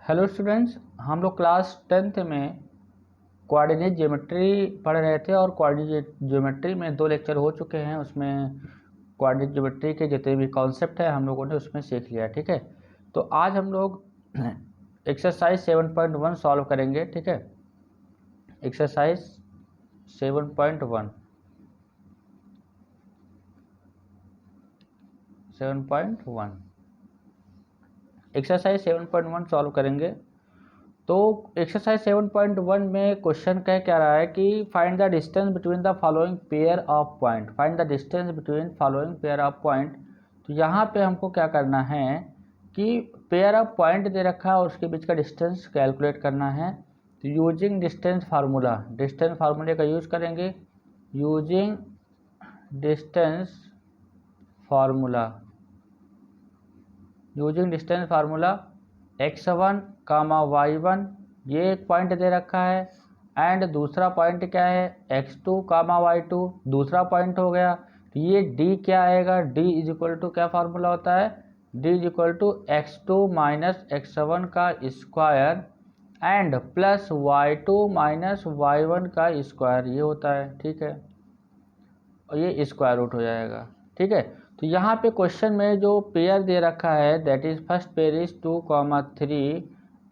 Hello students, हम लोग class 10th में कोऑर्डिनेट ज्योमेट्री पढ़ रहे थे और कोऑर्डिनेट ज्योमेट्री में 2 लेक्चर हो चुके हैं। उसमें कोऑर्डिनेट ज्योमेट्री के जितने भी कॉन्सेप्ट है हम लोगों ने उसमें सीख लिया। ठीक है, तो आज हम लोग एक्सरसाइज 7.1 सॉल्व करेंगे। ठीक है, एक्सरसाइज 7.1 एक्सरसाइज 7.1 सॉल्व करेंगे। तो एक्सरसाइज 7.1 में क्वेश्चन कह क्या रहा है कि find the distance between the following pair of point. Find the distance between following pair of point. तो यहाँ पे हमको क्या करना है कि पेयर ऑफ पॉइंट दे रखा है और उसके बीच का डिस्टेंस कैलकुलेट करना है। तो यूजिंग डिस्टेंस फार्मूला, डिस्टेंस फार्मूले का यूज करेंगे। Using distance formula, using distance formula x1 कामा y1 ये एक पॉइंट दे रखा है एंड दूसरा पॉइंट क्या है x2 कामा y2 दूसरा पॉइंट हो गया। तो ये d क्या आएगा, d इज इक्वल टू क्या फार्मूला होता है, d is equal to x2 minus x1 का square and plus y2 minus y1 का स्क्वायर, ये होता है। ठीक है, और ये स्क्वायर रूट हो जाएगा। ठीक है, तो यहाँ पे क्वेश्चन में जो पेयर दे रखा है that is first pair is 2,3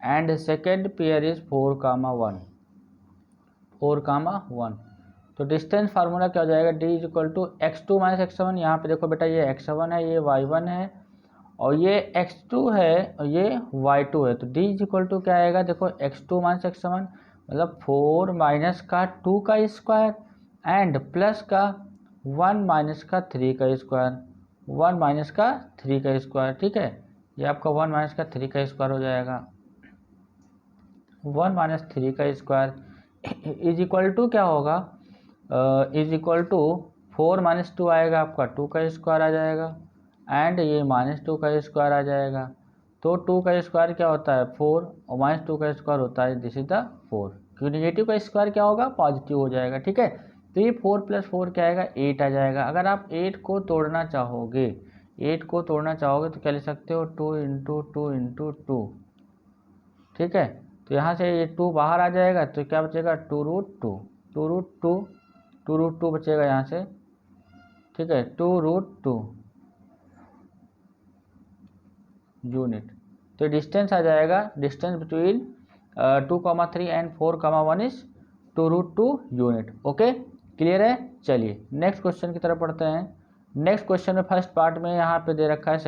and second pair is 4,1। तो डिस्टेंस फार्मूला क्या हो जाएगा, d is equal to x2 minus x1। यहाँ पे देखो बेटा ये x1 है, ये y1 है और ये x2 है और ये y2 है। तो d इज इक्वल टू क्या आएगा, देखो x2 माइनस x1 मतलब 4 माइनस का 2 का स्क्वायर एंड प्लस का 1 माइनस का 3 का स्क्वायर, 1 माइनस का 3 का स्क्वायर। ठीक है, ये आपका 1 माइनस का 3 का स्क्वायर हो जाएगा। 1 माइनस 3 का स्क्वायर इज इक्वल टू क्या होगा, इज इक्वल टू 4 माइनस 2 आएगा आपका 2 का स्क्वायर आ जाएगा एंड ये माइनस 2 का स्क्वायर आ जाएगा। तो 2 का स्क्वायर क्या होता है 4 और माइनस 2 का स्क्वायर होता है दिस इज द 4, क्योंकि नेगेटिव का स्क्वायर क्या होगा पॉजिटिव हो जाएगा। ठीक है, तो ये 4 प्लस 4 क्या आएगा 8 आ जाएगा। अगर आप 8 को तोड़ना चाहोगे, 8 को तोड़ना चाहोगे तो क्या लिख सकते हो 2 इंटू 2 इंटू 2। ठीक है, तो यहाँ से ये 2 बाहर आ जाएगा तो क्या बचेगा 2√2, 2√2 बचेगा यहाँ से। ठीक है, 2√2 यूनिट। तो डिस्टेंस आ जाएगा, distance between 2,3 and 4,1 is 2√2 unit. Okay, clear है। चलिए नेक्स्ट क्वेश्चन की तरफ पढ़ते हैं। नेक्स्ट क्वेश्चन में फर्स्ट पार्ट में यहाँ पे दे रखा है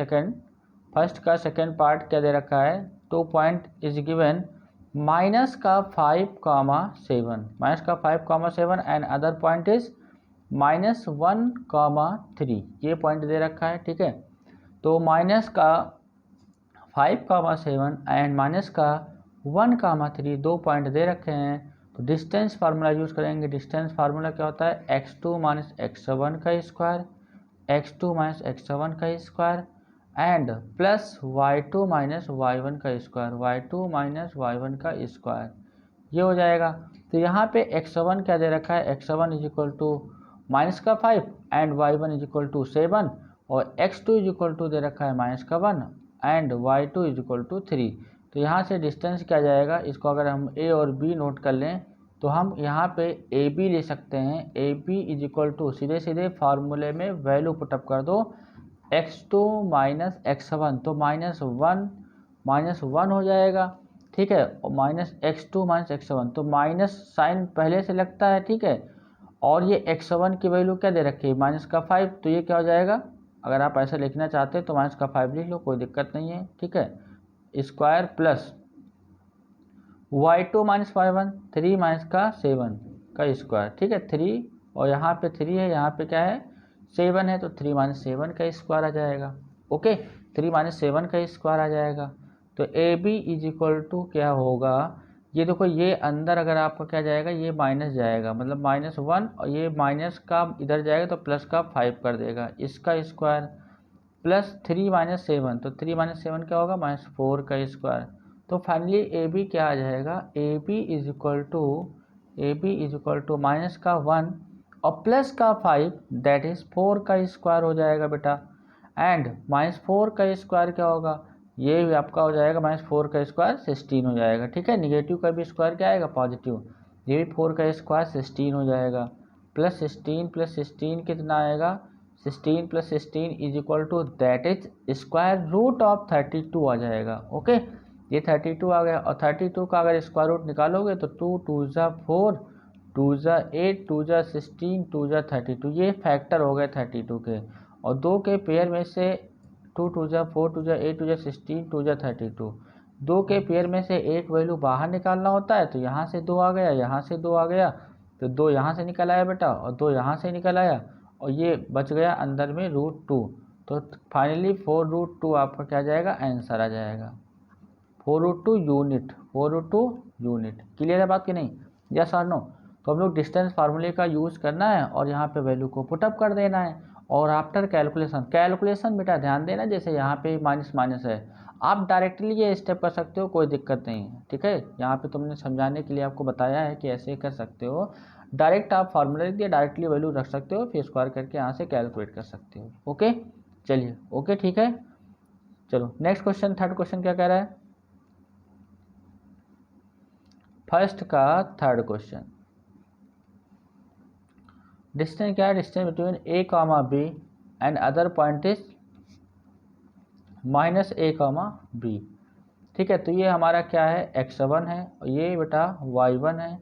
फर्स्ट का सेकेंड पार्ट क्या दे रखा है, 2 पॉइंट इज गिवन माइनस का 5,7 एंड अदर पॉइंट इज -1,3 ये पॉइंट दे रखा है। ठीक है, तो माइनस का 5,7 एंड माइनस का 1,3 दो पॉइंट दे रखे हैं। तो डिस्टेंस फार्मूला यूज़ करेंगे। डिस्टेंस फार्मूला क्या होता है x2 माइनस x1 का स्क्वायर, x2 माइनस x1 का square and plus y2 minus y1 का स्क्वायर, y2 माइनस y1 का स्क्वायर, ये हो जाएगा। तो यहाँ पे x1 क्या दे रखा है, x1 is equal to minus का 5 and y1 is equal to 7 और x2 इज इक्वल टू दे रखा है माइनस का 1 and y2 is equal to 3। तो यहाँ से डिस्टेंस क्या जाएगा, इसको अगर हम a और b नोट कर लें तो हम यहाँ पे ए बी ले सकते हैं। A B is equal to सीधे सीधे फार्मूले में वैल्यू पुटअप कर दो x2 माइनस x1 तो -1 हो जाएगा। ठीक है, और माइनस x2 माइनस x1 तो माइनस साइन पहले से लगता है। ठीक है, और ये x1 की वैल्यू क्या दे रखी है माइनस का 5, तो ये क्या हो जाएगा, अगर आप ऐसा लिखना चाहते हैं तो माइनस का 5 लिख लो, कोई दिक्कत नहीं है। ठीक है, square plus y2 minus y1 3 minus का 7 का स्क्वायर। ठीक है, 3 और यहाँ पे 3 है, यहाँ पे क्या है 7 है, तो 3 माइनस 7 का स्क्वायर आ जाएगा। ओके, 3 माइनस 7 का स्क्वायर आ जाएगा। तो A B is equal to क्या होगा, ये देखो ये अंदर अगर आपका क्या जाएगा ये माइनस जाएगा मतलब -1 और ये माइनस का इधर जाएगा तो प्लस का 5 कर देगा, इसका स्क्वायर प्लस 3 माइनस 7 तो 3 माइनस 7 क्या होगा -4 का स्क्वायर। तो फाइनली ए बी क्या आ जाएगा, A B is equal to minus का 1 और प्लस का 5 दैट इज 4 का स्क्वायर हो जाएगा बेटा। एंड -4 का स्क्वायर क्या होगा ये भी आपका हो जाएगा -4 का स्क्वायर 16 हो जाएगा। ठीक है, निगेटिव का भी स्क्वायर क्या आएगा, पॉजिटिव, ये भी 4 का स्क्वायर 16 हो जाएगा। +16 कितना आएगा, 16 + 16 is equal to that is square root of 32 आ जाएगा। ओके, ये 32 आ गया, और 32 का अगर स्क्वायर रूट निकालोगे तो 2 2 ज़ा 4, 2 ज़ा 8, 2 ज़ा 16, 2 ज़ा 32, ये फैक्टर हो गए 32 के। और दो के पेयर में से 2 2 ज़ा 4, 2 ज़ा 8, 2 ज़ा 16, 2 ज़ा 32, दो के पेयर में से एक वैल्यू बाहर निकालना होता है, तो यहाँ से 2 आ गया, यहाँ से 2 आ गया, तो 2 यहाँ से निकल आया बेटा, और 2 यहाँ से निकल आया, और ये बच गया अंदर में √2। तो फाइनली 4√2 आपका क्या जाएगा, आंसर आ जाएगा, 4√2 यूनिट, 4√2 यूनिट। क्लियर है बात कि नहीं, यस और नो। तो हम लोग डिस्टेंस फार्मूले का यूज़ करना है और यहाँ पे वैल्यू को पुटअप कर देना है, और आफ्टर कैलकुलेशन बेटा ध्यान देना, जैसे यहाँ पे माइनस माइनस है, आप डायरेक्टली ये स्टेप कर सकते हो, कोई दिक्कत नहीं है। ठीक है, यहाँ पे तुमने समझाने के लिए आपको बताया है कि ऐसे कर सकते हो, डायरेक्ट आप फार्मूला लिख दिया, डायरेक्टली वैल्यू रख सकते हो, फिर स्क्वायर करके यहाँ से कैलकुलेट कर सकते हो। ओके, चलिए, ओके ठीक है। चलो नेक्स्ट क्वेश्चन, थर्ड क्वेश्चन क्या कह रहा है, फर्स्ट का थर्ड क्वेश्चन, डिस्टेंस क्या है, distance between A comma B and other point is -a comma B. ठीक है, तो ये हमारा क्या है, x1 है, और ये बेटा y1 है,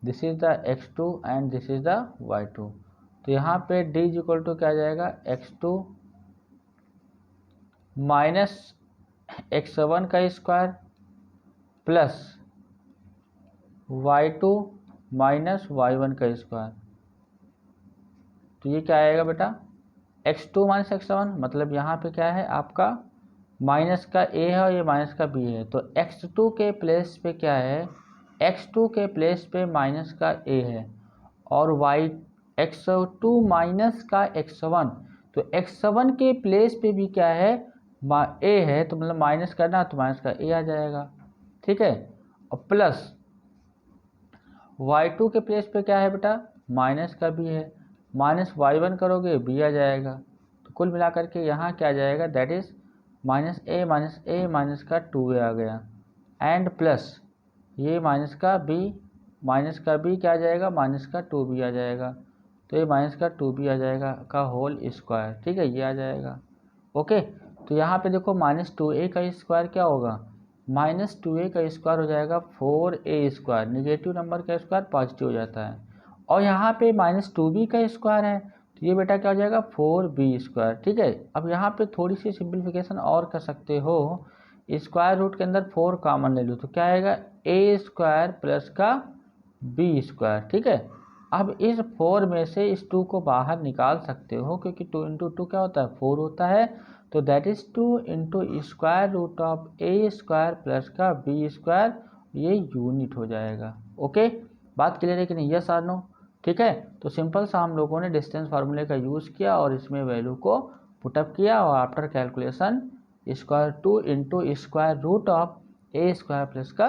this is the x2 and this is the y2। तो यहाँ पे d इज इक्वल टू क्या आ जाएगा, x2 माइनस x1 का square plus y2 minus y1 का स्क्वायर। तो ये क्या आएगा बेटा, x2 माइनस x1, मतलब यहाँ पे क्या है आपका माइनस का a है और ये माइनस का b है, तो x2 के प्लेस पे क्या है, x2 के प्लेस पे माइनस का a है, और x2 माइनस का x1, तो x1 के प्लेस पे भी क्या है, a है, तो मतलब माइनस करना तो माइनस का a आ जाएगा। ठीक है, और प्लस y2 के प्लेस पे क्या है बेटा, माइनस का b है, माइनस y1 करोगे b आ जाएगा, तो कुल मिलाकर के यहाँ क्या आ जाएगा, दैट इज -a माइनस का 2a आ गया, एंड प्लस ये माइनस का b क्या आ जाएगा, माइनस का 2b आ जाएगा, तो ये माइनस का 2b आ जाएगा का होल स्क्वायर। ठीक है, ये आ जाएगा। ओके, तो यहाँ पे देखो -2a का स्क्वायर क्या होगा, -2a का स्क्वायर हो जाएगा 4a स्क्वायर, निगेटिव नंबर का स्क्वायर पॉजिटिव हो जाता है, और यहाँ पे -2b का स्क्वायर है, तो ये बेटा क्या हो जाएगा, 4b स्क्वायर। ठीक है, अब यहाँ पे थोड़ी सी सिंप्लीफिकेशन और कर सकते हो, स्क्वायर रूट के अंदर 4 कॉमन ले लो, तो क्या आएगा, a स्क्वायर प्लस का b स्क्वायर। ठीक है, अब इस 4 में से इस 2 को बाहर निकाल सकते हो, क्योंकि 2 × 2 क्या होता है, 4 होता है, तो that is 2 × square root of a square plus का b स्क्वायर, ये यूनिट हो जाएगा। ओके, बात क्लियर है कि नहीं, यस और नो। ठीक है, तो सिंपल सा हम लोगों ने डिस्टेंस फार्मूले का यूज़ किया और इसमें वैल्यू को पुटअप किया, और after calculation √2 × square root of a square plus का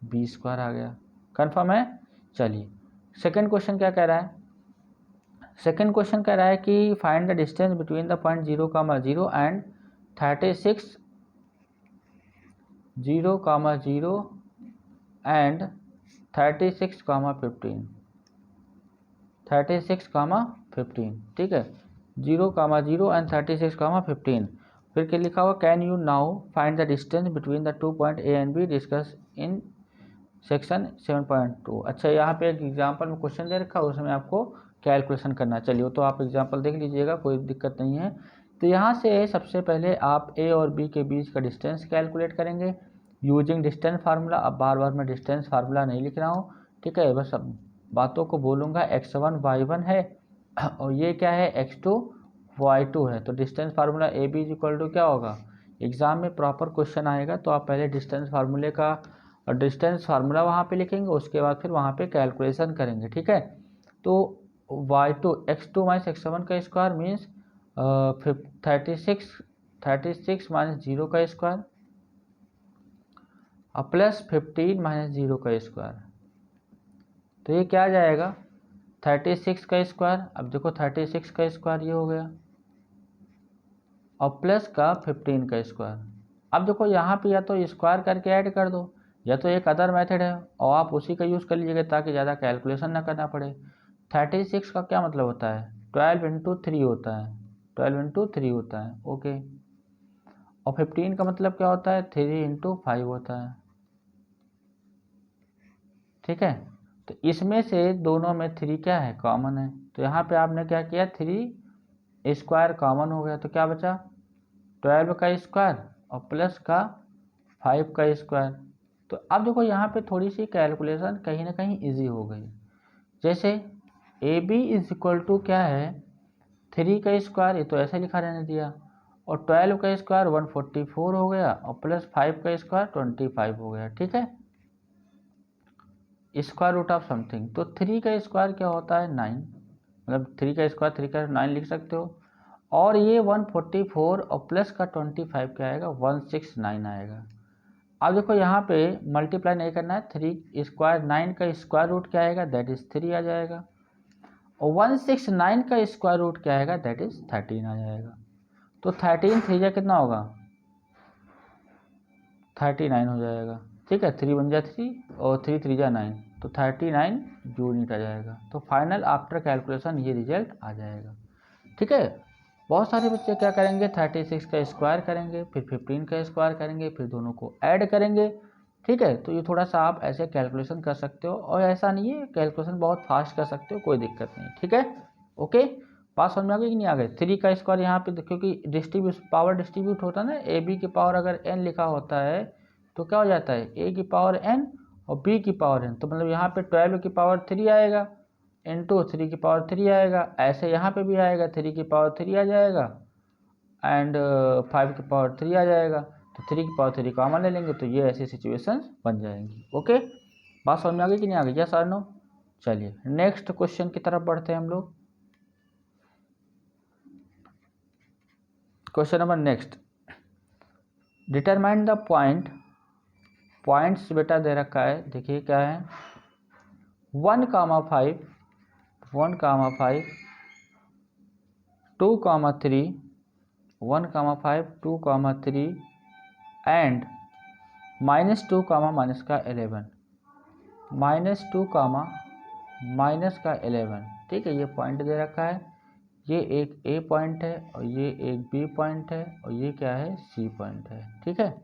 b स्क्वायर आ गया। कन्फर्म है। चलिए सेकंड क्वेश्चन क्या कह रहा है, सेकंड क्वेश्चन कह रहा है कि find the distance between the point 0,0 and 36 0,0 and 36,15 36,15। ठीक है, 0,0 एंड 36,15। फिर क्या लिखा हुआ, can you now find the distance between the 2 point A and be discuss in section 7.2। अच्छा, यहाँ पे एक एग्जाम्पल में क्वेश्चन दे रखा है, उसमें आपको कैलकुलेशन करना। चलिए, तो आप एग्जाम्पल देख लीजिएगा, कोई दिक्कत नहीं है। तो यहाँ से सबसे पहले आप ए और बी के बीच का डिस्टेंस कैलकुलेट करेंगे यूजिंग डिस्टेंस फार्मूला। अब बार बार मैं डिस्टेंस फार्मूला नहीं लिख रहा हूँ, ठीक है, बस अब बातों को बोलूँगा। x1 y1 है और ये क्या है, x2 y2 है। तो distance formula A B is equal to क्या होगा, एग्जाम में प्रॉपर क्वेश्चन आएगा तो आप पहले डिस्टेंस फार्मूले का और डिस्टेंस फार्मूला वहाँ पे लिखेंगे, उसके बाद फिर वहाँ पे कैलकुलेशन करेंगे। ठीक है, तो y2 x2 माइनस x1 का स्क्वायर मीन्स 36 माइनस 0 का स्क्वायर और प्लस 15 माइनस 0 का स्क्वायर। तो ये क्या आ जाएगा, 36 का स्क्वायर। अब देखो 36 का स्क्वायर ये हो गया, और प्लस का 15 का स्क्वायर। अब देखो यहाँ पे या तो स्क्वायर करके ऐड कर दो, या तो एक अदर मेथड है और आप उसी का यूज़ कर लीजिएगा ताकि ज़्यादा कैलकुलेशन ना करना पड़े। 36 का क्या मतलब होता है, 12 इंटू 3 होता है, 12 इंटू 3 होता है, ओके। और 15 का मतलब क्या होता है, 3 इंटू 5 होता है, ठीक है। तो इसमें से दोनों में 3 क्या है, कॉमन है। तो यहाँ पे आपने क्या किया, 3 स्क्वायर कॉमन हो गया, तो क्या बचा 12 का स्क्वायर और प्लस का 5 का स्क्वायर। तो अब देखो यहाँ पे थोड़ी सी कैलकुलेशन कहीं ना कहीं इजी हो गई। जैसे A B is equal to क्या है, 3 का स्क्वायर, ये तो ऐसे लिखा रहने दिया, और 12 का स्क्वायर 144 हो गया, और प्लस 5 का स्क्वायर 25 हो गया, ठीक है। स्क्वायर रूट ऑफ समथिंग, तो 3 का स्क्वायर क्या होता है 9, मतलब 3 का स्क्वायर 3 का 9 लिख सकते हो। और ये 144 और प्लस का 25 क्या आएगा, 169 आएगा। अब देखो यहाँ पे मल्टीप्लाई नहीं करना है, 3 स्क्वायर 9 का स्क्वायर रूट क्या आएगा, दैट इज 3 आ जाएगा, और 169 का स्क्वायर रूट क्या आएगा, दैट इज 13 आ जाएगा। तो 13 3 जा कितना होगा, 39 हो जाएगा, ठीक है। 3 1 जा 3 और 3 3 जा 9, तो 39 यूनिट आ जाएगा। तो फाइनल आफ्टर कैलकुलेशन ये रिजल्ट आ जाएगा, ठीक है। बहुत सारे बच्चे क्या करेंगे, 36 का स्क्वायर करेंगे, फिर 15 का स्क्वायर करेंगे, फिर दोनों को ऐड करेंगे, ठीक है। तो ये थोड़ा सा आप ऐसे कैलकुलेशन कर सकते हो, और ऐसा नहीं है, कैलकुलेशन बहुत फास्ट कर सकते हो, कोई दिक्कत नहीं, ठीक है, ओके। बात समझ में आ गई कि नहीं आ गई। 3 का स्क्वायर यहाँ पे क्योंकि पावर डिस्ट्रीब्यूट होता है ना, ए बी की पावर अगर n लिखा होता है तो क्या हो जाता है, a की पावर n और b की पावर n, तो मतलब यहाँ पे 12 की पावर 3 आएगा इंटू 3 की पावर 3 आएगा, ऐसे यहाँ पे भी आएगा 3 की पावर 3 आ जाएगा एंड 5 की पावर 3 आ जाएगा। तो 3 की पावर 3 कॉमन ले लेंगे, तो ये ऐसी सिचुएशन बन जाएंगी, ओके। बात समझ में आ गई कि नहीं आ गई, यस और नो। चलिए नेक्स्ट क्वेश्चन की तरफ बढ़ते हैं हम लोग। Question number next, determine the points बेटा दे रखा है, देखिए क्या है, 1,5 1,5 2,3 1,5 2,3 एंड -2, माइनस का 11 -2, माइनस का 11, ठीक है। ये पॉइंट दे रखा है, ये एक ए पॉइंट है और ये एक बी पॉइंट है और ये क्या है, सी पॉइंट है, ठीक है।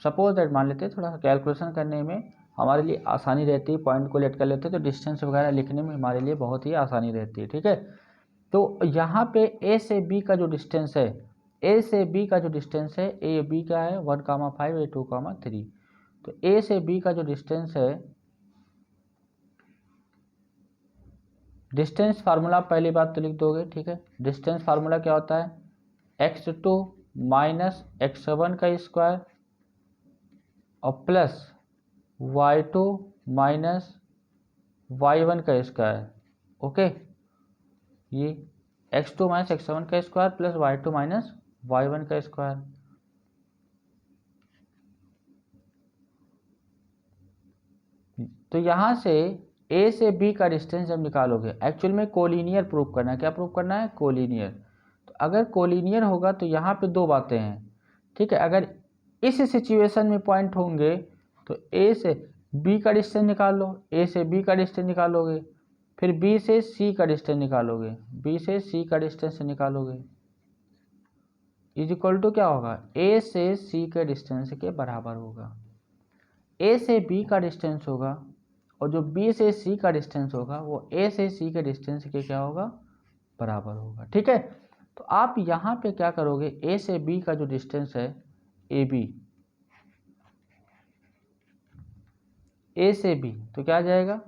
सपोज दैट मान लेते हैं, थोड़ा सा कैलकुलेशन करने में हमारे लिए आसानी रहती है, पॉइंट को लेट कर लेते हैं तो डिस्टेंस वगैरह लिखने में हमारे लिए बहुत ही आसानी रहती है, ठीक है। तो यहाँ पे ए से बी का जो डिस्टेंस है, ए से बी का जो डिस्टेंस है, ए बी का है 1,5 ए 2,3, तो ए से बी का जो डिस्टेंस है, डिस्टेंस फार्मूला पहली बात तो लिख दोगे, ठीक है। डिस्टेंस फार्मूला क्या होता है, x2 माइनस x1 का स्क्वायर और प्लस y2 माइनस y1 का स्क्वायर, ओके। ये x2 माइनस x1 का square plus y2 minus y1 का स्क्वायर। तो यहाँ से ए से बी का डिस्टेंस जब निकालोगे, एक्चुअल में कोलिनियर प्रूव करना है, क्या प्रूव करना है, कोलिनियर। तो अगर कोलिनियर होगा तो यहाँ पे दो बातें हैं, ठीक है। अगर इस सिचुएशन में पॉइंट होंगे तो ए से बी का डिस्टेंस निकाल लो, ए से बी का डिस्टेंस निकालोगे, फिर बी से सी का डिस्टेंस निकालोगे, बी से सी का डिस्टेंस निकालोगे, इज इक्वल टू क्या होगा, ए से सी के डिस्टेंस के बराबर होगा। ए से बी का डिस्टेंस होगा और जो बी से सी का डिस्टेंस होगा वो ए से सी के डिस्टेंस के क्या होगा, बराबर होगा, ठीक है। तो आप यहाँ पे क्या करोगे, ए से बी का जो डिस्टेंस है, ए बी, ए से बी, तो क्या आ जाएगा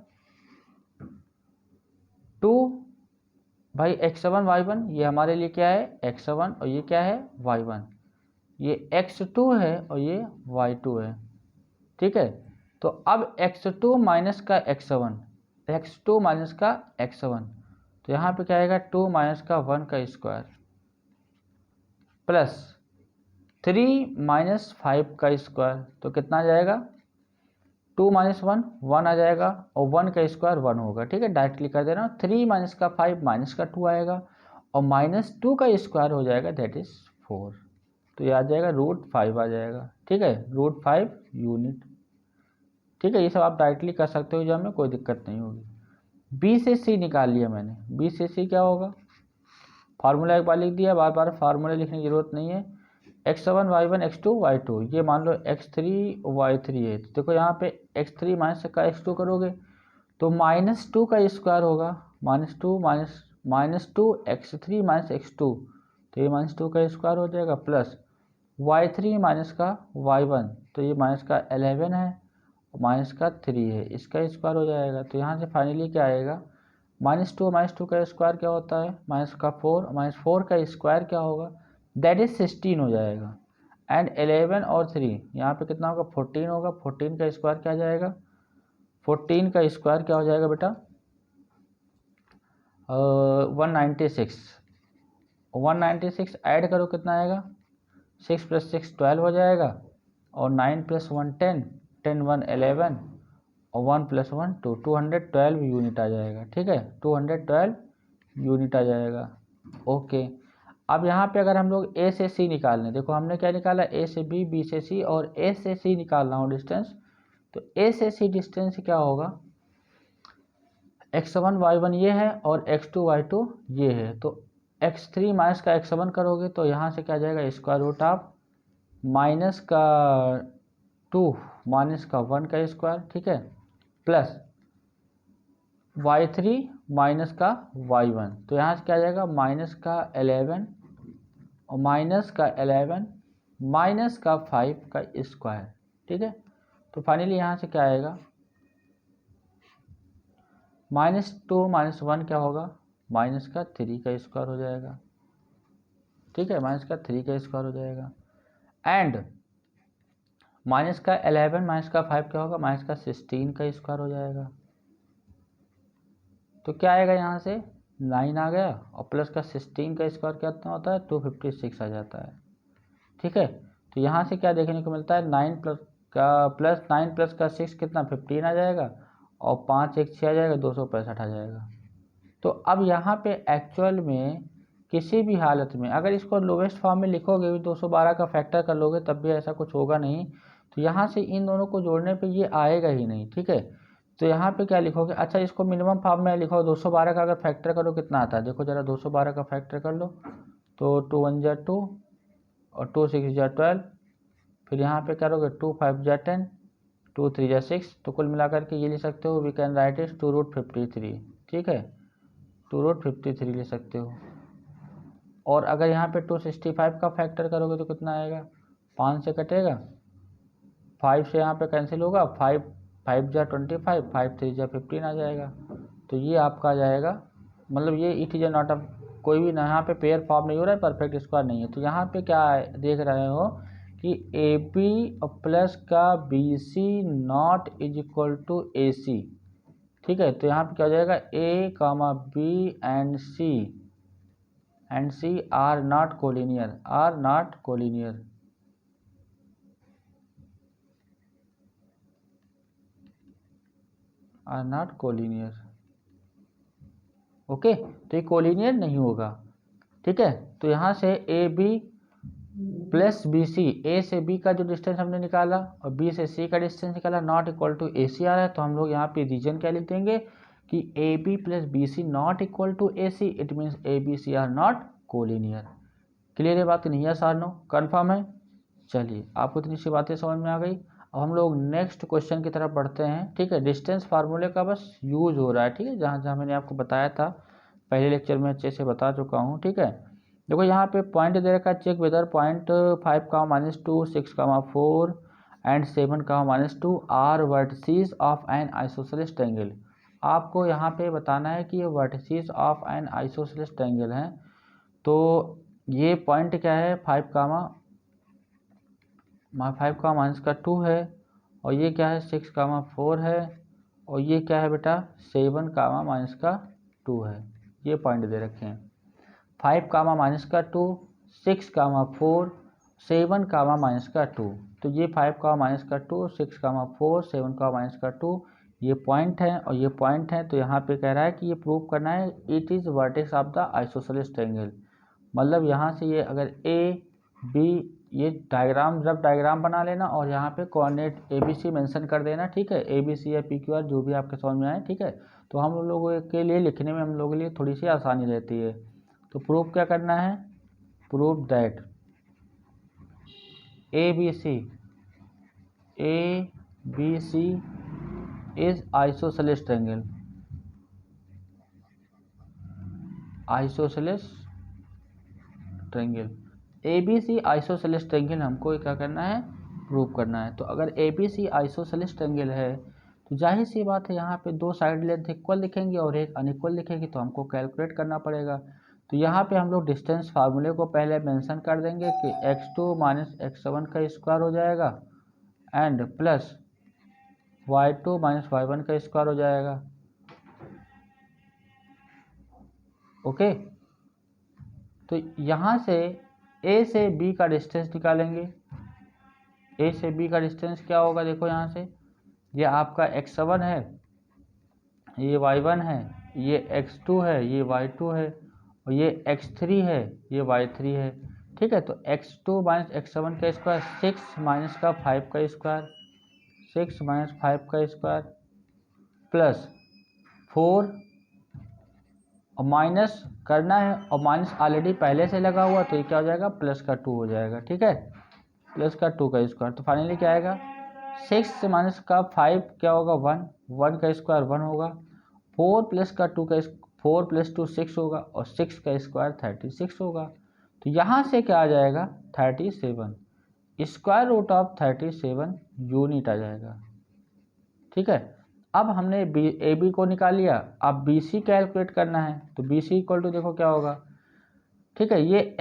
2 भाई x1 y1, ये हमारे लिए क्या है x1 और ये क्या है y1, ये x2 है और ये y2 है, ठीक है। तो अब x2 माइनस का x1, x2 माइनस का x1, तो यहाँ पे क्या आएगा 2 माइनस का 1 का स्क्वायर प्लस 3 माइनस 5 का स्क्वायर, तो कितना आ जाएगा 2 माइनस 1 1 आ जाएगा और 1 का स्क्वायर 1 होगा, ठीक है। डायरेक्टली कर दे रहा हूँ, 3 माइनस का 5 माइनस का 2 आएगा और -2 का स्क्वायर हो जाएगा, दैट इज 4। तो ये आ जाएगा √5 आ जाएगा, ठीक है, √5 यूनिट, ठीक है। ये सब आप डायरेक्टली कर सकते हो, एग्जाम में कोई दिक्कत नहीं होगी। बी से सी निकाल लिया मैंने, बी से सी क्या होगा, फार्मूला एक बार लिख दिया, बार बार फार्मूला लिखने की जरूरत नहीं है। x1 y1 x2 y2, ये मान लो x3 y3 है, तो देखो यहाँ पे x3 माइनस का x2 करोगे तो -2 का स्क्वायर होगा, -2 x3 माइनस x2, तो ये -2 का स्क्वायर हो जाएगा, प्लस y3 माइनस का y1, तो ये माइनस का 11 है, माइनस का 3 है, इसका स्क्वायर हो जाएगा। तो यहाँ से फाइनली क्या आएगा, -2 का स्क्वायर क्या होता है, -4 का स्क्वायर क्या होगा, दैट इज 16 हो जाएगा। एंड 11 और 3 यहाँ पे कितना होगा, 14 होगा, 14 का स्क्वायर क्या आ जाएगा, 14 का स्क्वायर क्या हो जाएगा बेटा, 196, 196 ऐड करो कितना आएगा, 6 + 6 12 हो जाएगा, और 9 + 1 10, 10 1 11, और 1 + 1 2, 212 यूनिट आ जाएगा, ठीक है, 212 यूनिट आ जाएगा। ओके, अब यहाँ पे अगर हम लोग ए से सी निकाल लें, देखो हमने क्या निकाला, ए से बी, बी से सी, और ए से सी निकालना हो डिस्टेंस, तो ए से सी डिस्टेंस क्या होगा, x1 y1 ये है और x2 y2 ये है, तो x3 माइनस का x1 करोगे तो यहाँ से क्या आ जाएगा, स्क्वायर रूट ऑफ माइनस का 2 माइनस का 1 का स्क्वायर, ठीक है, प्लस y3 माइनस का y1, तो यहाँ से क्या आ जाएगा, माइनस का 11 और माइनस का 11 माइनस का 5 का स्क्वायर, ठीक है। तो फाइनली यहाँ से क्या आएगा, -2 - 1 क्या होगा, माइनस का 3 का स्क्वायर हो जाएगा, ठीक है, माइनस का 3 का स्क्वायर हो जाएगा। एंड माइनस का 11 माइनस का 5 क्या होगा, माइनस का 16 का स्क्वायर हो जाएगा। तो क्या आएगा, यहाँ से 9 आ गया, और प्लस का 16 का स्क्वायर कितना होता है, 256 आ जाता है, ठीक है। तो यहाँ से क्या देखने को मिलता है, 9 प्लस 9 प्लस का 6 कितना, 15 आ जाएगा, और 5 1 6 आ जाएगा, 265 आ जाएगा। तो अब यहाँ पे एक्चुअल में किसी भी हालत में अगर इसको लोवेस्ट फॉर्म में लिखोगे भी 212 का फैक्टर कर लोगे तब भी ऐसा कुछ होगा नहीं, तो यहाँ से इन दोनों को जोड़ने पे ये आएगा ही नहीं, ठीक है। तो यहाँ पे क्या लिखोगे, अच्छा इसको मिनिमम फॉर्म में लिखो, 212 का अगर फैक्टर करो कितना आता है, देखो जरा 212 का फैक्टर कर लो, तो 2 1 जा 2 और 2 6 जा 12, फिर यहाँ पे करोगे 2 5 जा 10, 2 3 जा 6, तो कुल मिलाकर के ये ले सकते हो, वी कैन राइट इज 2√53, ठीक है, 2√53 ले सकते हो। और अगर यहाँ पे 265 का फैक्टर करोगे तो कितना आएगा, 5 से कटेगा, 5 से यहाँ पे कैंसिल होगा, 5 5 जा 25, 5 3 जा 15 आ जाएगा। तो ये आपका आ जाएगा, मतलब ये इट इज नॉट अ कोई भी ना, यहाँ पे पेयर फॉर्म नहीं हो रहा है, परफेक्ट स्क्वायर नहीं है। तो यहाँ पे क्या देख रहे हो कि ए बी प्लस का B C not is equal to A C, ठीक है। तो यहाँ पे क्या हो जाएगा, A comma B and C are not collinear, are not collinear, are not collinear, okay. तो ये कोलिनियर नहीं होगा, ठीक है। तो यहाँ से A B plus B C, A से बी का जो डिस्टेंस हमने निकाला और बी से सी का डिस्टेंस निकाला, नॉट इक्वल टू ए सी आ रहा है, तो हम लोग यहाँ पे रीजन क्या लिख देंगे कि A B plus B C not equal to A C, it means A B C are not collinear. Clear है बात, नहीं है सार, नो कन्फर्म है। चलिए आपको इतनी सी बातें समझ में आ गई। अब हम लोग नेक्स्ट क्वेश्चन की तरफ बढ़ते हैं, ठीक है। डिस्टेंस फार्मूले का बस यूज हो रहा है, ठीक है, जहाँ जहाँ मैंने आपको बताया था पहले लेक्चर में अच्छे से बता चुका हूँ, ठीक है। देखो यहाँ पे पॉइंट दे रखा है, check whether point 5, -2, 6, 4 and 7, -2 are vertices of an isosceles triangle. आपको यहाँ पे बताना है कि ये vertices of an isosceles triangle हैं। तो ये पॉइंट क्या है, 5, -2 है, और ये क्या है 6, 4 है, और ये क्या है बेटा 7, -2 है। ये पॉइंट दे रखे हैं 5, -2, 6, 4, 7, -2। तो ये 5, -2, 6, 4, 7, -2 ये पॉइंट है और ये पॉइंट है। तो यहाँ पे कह रहा है कि ये प्रूव करना है it is vertex of the isosceles triangle. मतलब यहाँ से ये अगर ए बी ये डायग्राम, जब डायग्राम बना लेना और यहाँ पे कोऑर्डिनेट ABC मेंशन कर देना, ठीक है, ABC या PQR जो भी आपके समझ में आए, ठीक है। तो हम लोगों के लिए लिखने में हम लोगों के लिए थोड़ी सी आसानी रहती है। तो प्रूफ क्या करना है, proof that ABC is isosceles triangle, isosceles triangle, ABC isosceles triangle हमको क्या करना है, प्रूव करना है। तो अगर ABC आइसोसेलेस ट्रायंगल है तो जाहिर सी बात है यहाँ पे दो साइड लेंथ इक्वल दिखेंगी और एक अनइक्वल दिखेगी, तो हमको कैलकुलेट करना पड़ेगा। तो यहाँ पे हम लोग डिस्टेंस फार्मूले को पहले मेंशन कर देंगे कि x2 माइनस x7 का स्क्वायर हो जाएगा and plus y2 minus y1 का स्क्वायर हो जाएगा। ओके, तो यहाँ से A से B का डिस्टेंस निकालेंगे। A से B का डिस्टेंस क्या होगा, देखो यहाँ से ये आपका x7 है, ये y1 है, ये x2 है, ये y2 है और ये x3 है, ये y3 है, ठीक है। तो x2 माइनस x7 का स्क्वायर 6 माइनस का 5 का स्क्वायर, 6 माइनस 5 का स्क्वायर प्लस 4 और माइनस करना है और माइनस ऑलरेडी पहले से लगा हुआ, तो ये क्या हो जाएगा, प्लस का 2 हो जाएगा, ठीक है, प्लस का 2 का स्क्वायर। तो फाइनली क्या आएगा, 6 से माइनस का 5 क्या होगा, 1, 1 का स्क्वायर 1 होगा, 4 प्लस का 2 का 4 प्लस 2 6 होगा और 6 का स्क्वायर 36 होगा। तो यहाँ से क्या आ जाएगा, 37, स्क्वायर रूट ऑफ 37 यूनिट आ जाएगा, ठीक है। अब हमने AB को निकाल लिया, अब BC कैलकुलेट करना है। तो BC इक्वल टू देखो क्या होगा, ठीक है, ये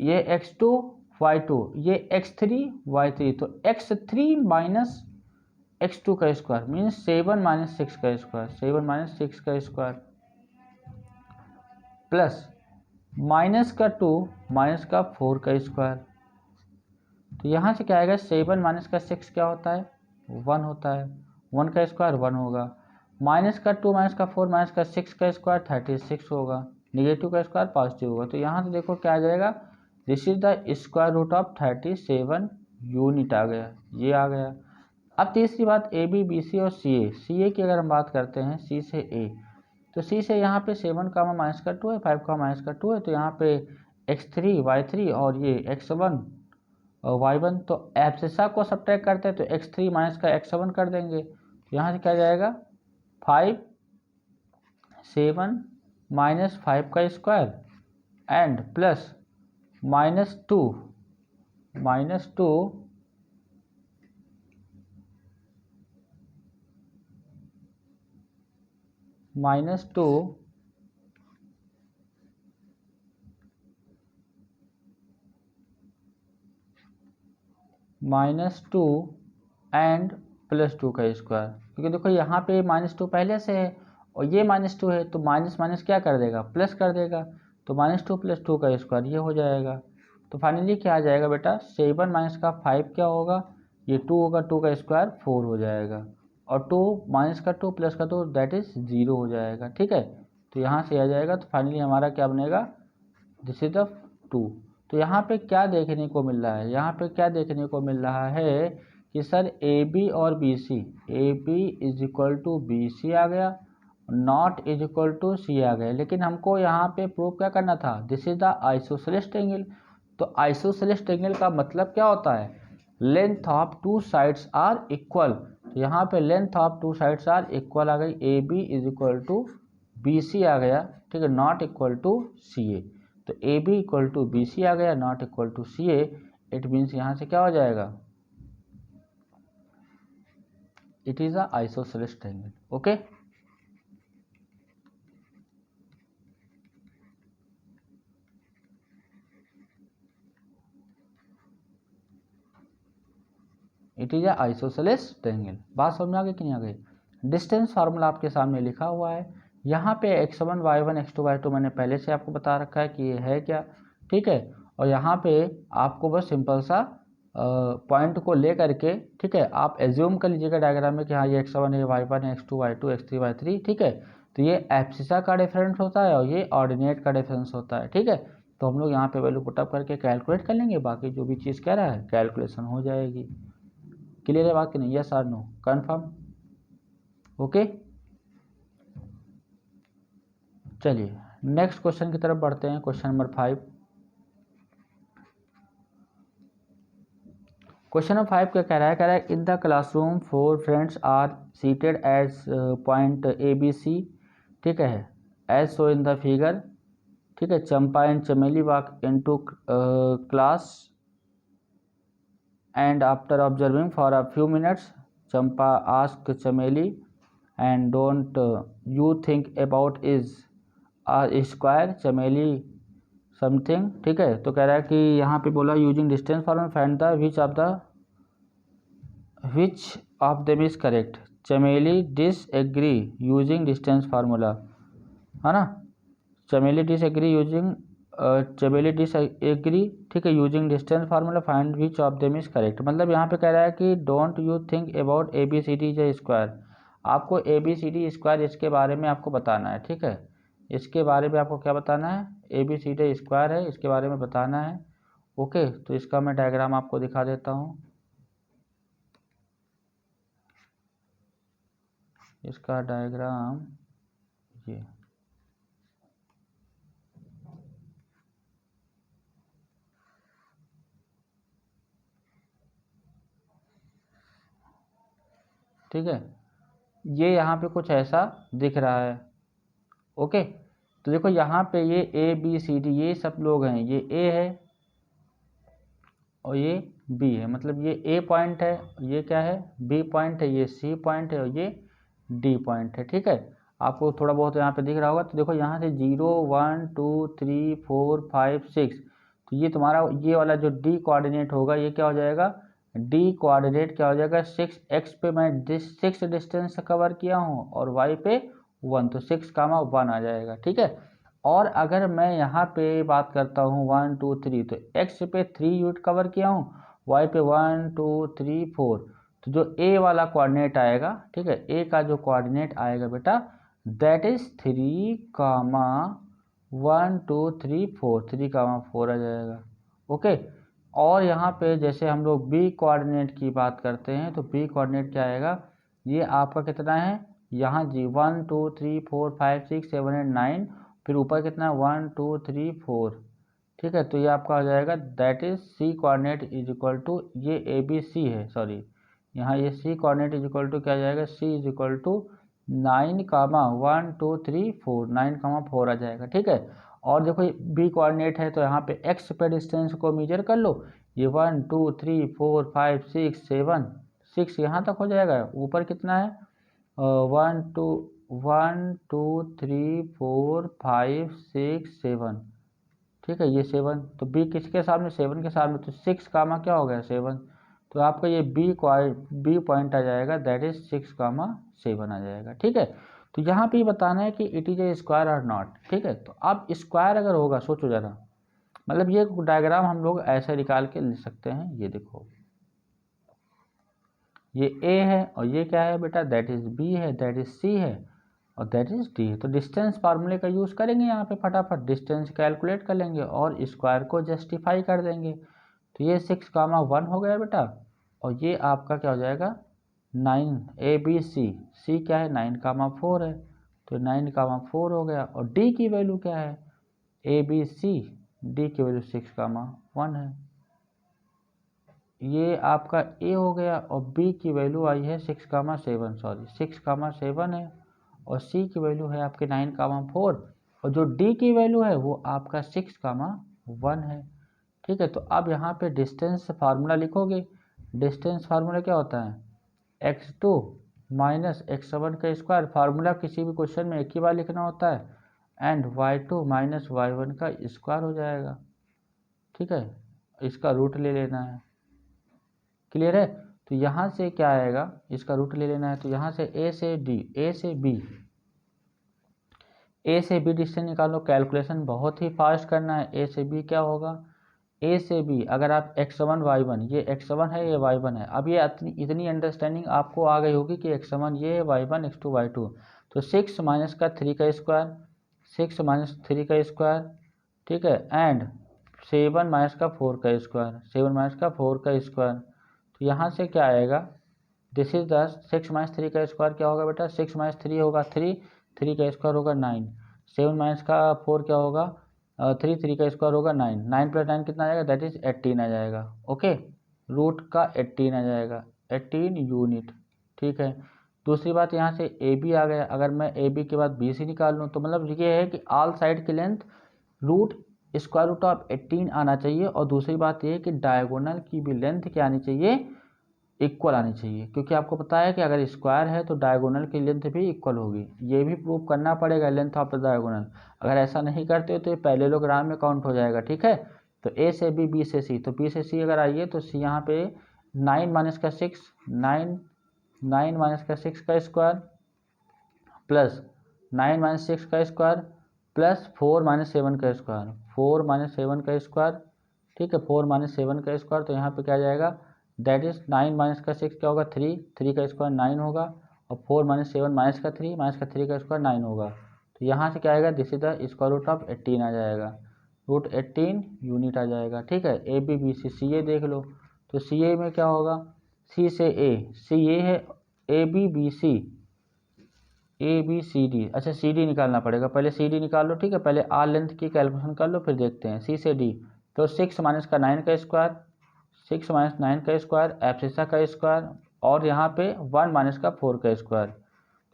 ये x2 y2, ये x3 y3, तो x3 माइनस x2 का स्क्वायर मीन्स 7 माइनस 6 का स्क्वायर, 7 माइनस 6 का स्क्वायर प्लस माइनस का 2 माइनस का 4 का स्क्वायर। तो यहाँ से क्या आएगा, 7 माइनस का 6 क्या होता है, 1 होता है, 1 का स्क्वायर 1 होगा, माइनस का 2 माइनस का 4 माइनस का 6 का स्क्वायर 36 होगा, निगेटिव का स्क्वायर पॉजिटिव होगा। तो यहाँ से देखो क्या आ जाएगा, this is the square root of 37 unit आ गया, ये आ गया। अब तीसरी बात AB BC और CA की अगर हम बात करते हैं C से A, तो C से यहाँ पे 7 का माइनस का 2 है, 5 का माइनस का 2 है, तो यहाँ पे x3 y3 और ये x1 और y1, तो एब्सिसा को सब्ट्रैक्ट करते हैं तो x3 माइनस का x7 कर देंगे। तो यहाँ से क्या जाएगा, 5 7 माइनस 5 का square and plus minus 2 minus 2 minus 2 minus 2 and plus 2 का स्क्वायर, क्योंकि देखो यहाँ पे माइनस 2 पहले से है और ये माइनस 2 है, तो माइनस माइनस क्या कर देगा, प्लस कर देगा, तो माइनस 2 प्लस 2 का स्क्वायर ये हो जाएगा। तो फाइनली क्या आ जाएगा बेटा, 7 माइनस का 5 क्या होगा, ये 2 होगा, 2 का स्क्वायर 4 हो जाएगा और 2 माइनस का 2 प्लस का 2 दैट इज 0 हो जाएगा, ठीक है। तो यहाँ से आ जाएगा, तो फाइनली हमारा क्या बनेगा, दिस इज द 2। तो यहाँ पे क्या देखने को मिल रहा है, यहाँ पे क्या देखने को मिल रहा है कि सर AB और BC, AB is equal to BC आ गया, not is equal to C आ गया, लेकिन हमको यहाँ पे प्रूव क्या करना था, this is the isosceles triangle. तो आइसोसेलेस ट्रायंगल का मतलब क्या होता है, length of two sides are equal. तो यहाँ पे length of two sides are equal आ गई, AB is equal to BC आ गया, ठीक है, नॉट इक्वल टू CA। तो AB इक्वल टू BC आ गया, not equal to CA, it means यहाँ से क्या हो जाएगा, it is a isosceles triangle. Okay, it is a isosceles triangle. बात समझ में आ गई कि नहीं आ गई। डिस्टेंस फार्मूला आपके सामने लिखा हुआ है, यहाँ पे x1 y1 x2 y2 मैंने पहले से आपको बता रखा है कि ये है क्या, ठीक है। और यहाँ पे आपको बस सिंपल सा पॉइंट को ले करके, ठीक है, आप एज्यूम कर लीजिएगा डायग्राम में कि हाँ ये x1 है, y1 है, x2 y2 x3 y3, ठीक है। तो ये एब्सिसा का डिफरेंस होता है और ये ऑर्डिनेट का डिफरेंस होता है, ठीक है। तो हम लोग यहाँ पे वैल्यू पुटअप करके कैलकुलेट कर लेंगे, बाकी जो भी चीज़ कह रहा है कैलकुलेशन हो जाएगी। क्लियर है बात कि नहीं? यस और नो? कन्फर्म? ओके, चलिए नेक्स्ट क्वेश्चन की तरफ बढ़ते हैं। Question number 5। क्वेश्चन नंबर 5 क्या कह रहा है? कह रहा है in the classroom 4 friends are seated as point ABC, ठीक है, as so in the figure, ठीक है। Champa and Chameli walk into class and after observing for a few minutes Champa asked Chameli, and don't you think about is a square? Chameli something, ठीक है। तो कह रहा है कि यहाँ पे बोला using distance formula find the which of them is correct. चमेली डिसएग्री यूजिंग डिस्टेंस फार्मूला, है ना। चमेली डिसएग्री यूजिंग ठीक है, using distance formula find which of them is correct. मतलब यहाँ पे कह रहा है कि don't you think about ABCD is a square. आपको ABCD स्क्वायर इसके बारे में आपको बताना है, ठीक है। इसके बारे में आपको क्या बताना है? ABCD स्क्वायर है, इसके बारे में बताना है। ओके, तो इसका मैं डायग्राम आपको दिखा देता हूँ। इसका डायग्राम ये, ठीक है, ये यहाँ पे कुछ ऐसा दिख रहा है। ओके, तो देखो यहाँ पे ये ABCD ये सब लोग हैं, ये A है और ये B है, मतलब ये A पॉइंट है, ये क्या है? B पॉइंट है, ये C पॉइंट है और ये D पॉइंट है, ठीक है। आपको थोड़ा बहुत यहाँ पे दिख रहा होगा। तो देखो यहाँ से 0 1 2 3 4 5 6, तो ये तुम्हारा ये वाला जो D कोऑर्डिनेट होगा ये क्या हो जाएगा? D कोऑर्डिनेट क्या हो जाएगा? 6x पे मैं 6 डिस्टेंस कवर किया हूँ और y पे 1, तो 6, 1 आ जाएगा, ठीक है। और अगर मैं यहाँ पे बात करता हूँ 1 2 3, तो x पे 3 यूनिट कवर किया हूँ, y पे 1 2 3 4, तो जो a वाला कोऑर्डिनेट आएगा, ठीक है, a का जो कोऑर्डिनेट आएगा बेटा दैट इज 3, 1 2 3 4, 3, 4 आ जाएगा। ओके, और यहाँ पे जैसे हम लोग b कोऑर्डिनेट की बात करते हैं, तो b कोऑर्डिनेट क्या आएगा? ये आपका कितना है? यहाँ जी 1 2 3 4 5 6 7 8 9, फिर ऊपर कितना है? 1 2 3 4, ठीक है। तो ये आपका हो जाएगा that is C coordinate is equal to, ये ABC है, सॉरी, यहाँ ये C coordinate is equal to क्या आ जाएगा? C इज इक्वल टू 9, 1 2 3 4, 9, 4 आ जाएगा, ठीक है। और देखो ये B कोऑर्डिनेट है, तो यहाँ पे x पे डिस्टेंस को मेजर कर लो। ये 1 2 3 4 5 6 7 6 यहाँ तक हो जाएगा। ऊपर कितना है? 1 2 3 4 5 6 7, ठीक है, ये 7, तो B किसके सामने? 7 के सामने, तो 6, क्या हो गया? 7, तो आपका ये B पॉइंट आ जाएगा दैट इज 6, 7 आ जाएगा, ठीक है। तो यहाँ पे बताना है कि इट इज ए स्क्वायर और नॉट, ठीक है। तो अब स्क्वायर अगर होगा, सोचो ज़रा, मतलब ये डायग्राम हम लोग ऐसे निकाल के लिख सकते हैं। ये देखो, ये A है और ये क्या है बेटा? दैट इज B है, दैट इज C है और दैट इज D है। तो डिस्टेंस फार्मूले का यूज़ करेंगे यहाँ पे, फटाफट डिस्टेंस कैलकुलेट कर लेंगे और स्क्वायर को जस्टिफाई कर देंगे। तो ये 6, 1 हो गया बेटा, और ये आपका क्या हो जाएगा? 9 ABC, C क्या है? 9, 4 है, तो 9, 4 हो गया। और D की वैल्यू क्या है? ABC, D की वैल्यू 6, 1 है। ये आपका A हो गया और B की वैल्यू आई है 6, 7, सॉरी 6, 7 है और C की वैल्यू है आपके 9, 4 और जो D की वैल्यू है वो आपका 6, 1 है, ठीक है। तो अब यहाँ पे डिस्टेंस फार्मूला लिखोगे। डिस्टेंस फार्मूला क्या होता है? x2 माइनस x1 का स्क्वायर। फार्मूला किसी भी क्वेश्चन में एक ही बार लिखना होता है, एंड y2 माइनस y1 का स्क्वायर हो जाएगा, ठीक है। इसका रूट ले लेना है, क्लियर है। तो यहाँ से क्या आएगा? इसका रूट ले लेना है, तो यहाँ से A से B डिस्टेंस निकालो। कैलकुलेशन बहुत ही फास्ट करना है। A से B क्या होगा? A से B अगर आप x1 y1, ये x1 है, ये y1 है। अब ये इतनी अंडरस्टैंडिंग आपको आ गई होगी कि x1 ये है, y1 x2 y2, तो 6 माइनस का 3 का स्क्वायर, 6 माइनस 3 का स्क्वायर, ठीक है, एंड 7 माइनस का 4 का स्क्वायर, 7 माइनस का 4 का स्क्वायर। तो यहाँ से क्या आएगा, दिस इज द 6 माइनस 3 का स्क्वायर क्या होगा बेटा, 6 माइनस 3 होगा 3, 3 का स्क्वायर होगा 9, 7 माइनस का 4 क्या होगा 3, 3 का स्क्वायर होगा 9, 9 प्लस 9 कितना आ जाएगा, दैट इज 18 आ जाएगा। ओके, रूट का 18 आ जाएगा, 18 यूनिट। ठीक है, दूसरी बात यहाँ से ए बी आ गया, अगर मैं ए बी के बाद बी सी निकाल लूँ तो मतलब ये है कि ऑल साइड की length root square root of 18 आना चाहिए। और दूसरी बात ये है कि डायगोनल की भी लेंथ क्या आनी चाहिए, इक्वल आनी चाहिए, क्योंकि आपको पता है कि अगर स्क्वायर है तो डायगोनल की लेंथ भी इक्वल होगी। ये भी प्रूव करना पड़ेगा, लेंथ ऑफ द डायगोनल। अगर ऐसा नहीं करते हो तो ये पैरेललोग्राम में काउंट हो जाएगा। ठीक है, तो ए से बी, बी से सी, तो बी से सी अगर आइए तो सी यहाँ पे 9 माइनस का 6, 9 माइनस का 6 का स्क्वायर प्लस 9 माइनस 6 का स्क्वायर प्लस 4 माइनस 7 का स्क्वायर, 4 माइनस 7 का स्क्वायर। ठीक है, 4 माइनस 7 का स्क्वायर, तो यहाँ पे क्या जाएगा, दैट इज 9 माइनस का 6 क्या होगा 3, 3 का स्क्वायर 9 होगा, और 4 माइनस 7 माइनस का 3, माइनस का 3 का स्क्वायर 9 होगा। तो यहाँ से क्या आएगा, this is the square root of 18 आ जाएगा, रूट 18 यूनिट आ जाएगा। ठीक है, ए बी बी सी, सी ए देख लो, तो सी ए में क्या होगा, सी से ए, सी ए है A B B C, A B C D. अच्छा, सी डी निकालना पड़ेगा, पहले सी डी निकाल लो। ठीक है, पहले आर लेंथ की कैलकुलेशन कर लो, फिर देखते हैं। सी से डी, तो 6 माइनस का 9 का स्क्वायर, 6 माइनस 9 का स्क्वायर, एब्सिसा का स्क्वायर, और यहाँ पे 1 माइनस का 4 का स्क्वायर।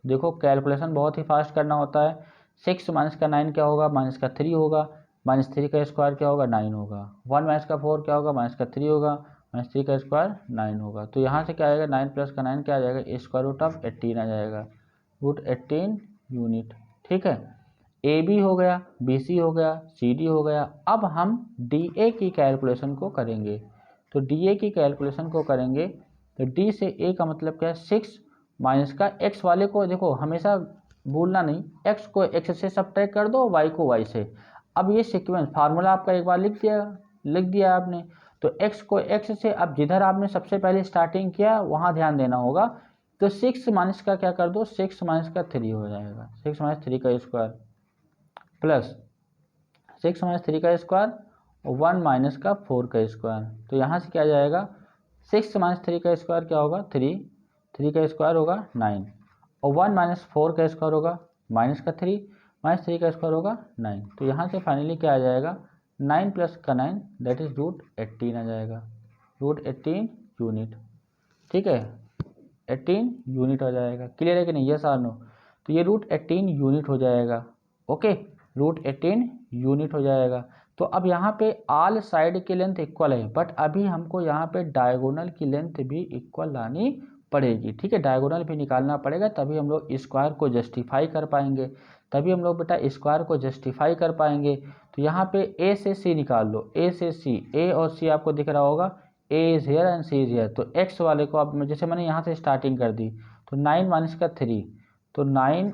देखो कैलकुलेशन बहुत ही फास्ट करना होता है। 6 माइनस का 9 क्या होगा, माइनस का 3 होगा, माइनस 3 का स्क्वायर क्या होगा 9 होगा, 1 माइनस का 4 क्या होगा, माइनस का 3 होगा, माइनस 3 का स्क्वायर 9 होगा। तो यहाँ से क्या आएगा, 9 प्लस का 9 क्या आ जाएगा, स्क्वायर रूट ऑफ 18 आ जाएगा, रूट 18 यूनिट। ठीक है, ए बी हो गया, बी सी हो गया, सी डी हो गया। अब हम डी ए की कैलकुलेशन को करेंगे। तो डी ए की कैलकुलेशन को करेंगे तो डी से ए का मतलब क्या है, 6 माइनस का एक्स वाले को देखो हमेशा भूलना नहीं, एक्स को एक्स से सब्ट्रैक्ट कर दो, वाई को वाई से। अब ये सीक्वेंस फार्मूला आपका एक बार लिख दिया आपने, तो एक्स को एक्स से, अब जिधर आपने सबसे पहले स्टार्टिंग किया वहाँ ध्यान देना होगा। तो 6 माइनस का क्या कर दो, 6 माइनस का 3 हो जाएगा, 6 माइनस 3 का स्क्वायर प्लस 6 माइनस 3 का स्क्वायर और 1 माइनस का 4 का स्क्वायर। तो यहाँ से क्या जाएगा, 6 माइनस 3 का स्क्वायर क्या होगा 3, 3 का स्क्वायर होगा 9, और 1 माइनस 4 का स्क्वायर होगा माइनस का 3, माइनस 3 का स्क्वायर होगा 9। तो यहाँ से फाइनली क्या आ जाएगा, 9 प्लस का 9 दैट इज रूट 18 आ जाएगा, रूट 18 यूनिट। ठीक है, 18 यूनिट हो जाएगा। क्लियर है कि नहीं, यस और नो। तो ये रूट 18 यूनिट हो जाएगा। ओके, रूट 18 यूनिट हो जाएगा। तो अब यहाँ पे ऑल साइड की लेंथ इक्वल है, बट अभी हमको यहाँ पे डायगोनल की लेंथ भी इक्वल लानी पड़ेगी। ठीक है, डायगोनल भी निकालना पड़ेगा, तभी हम लोग स्क्वायर को जस्टिफाई कर पाएंगे, तभी हम लोग बेटा स्क्वायर को जस्टिफाई कर पाएंगे। तो यहाँ पे ए से सी निकाल लो, ए से सी, ए और सी आपको दिख रहा होगा, A is here and C is here. तो एक्स वाले को अब जैसे मैंने यहाँ से स्टार्टिंग कर दी, तो 9 माइनस का 3, तो 9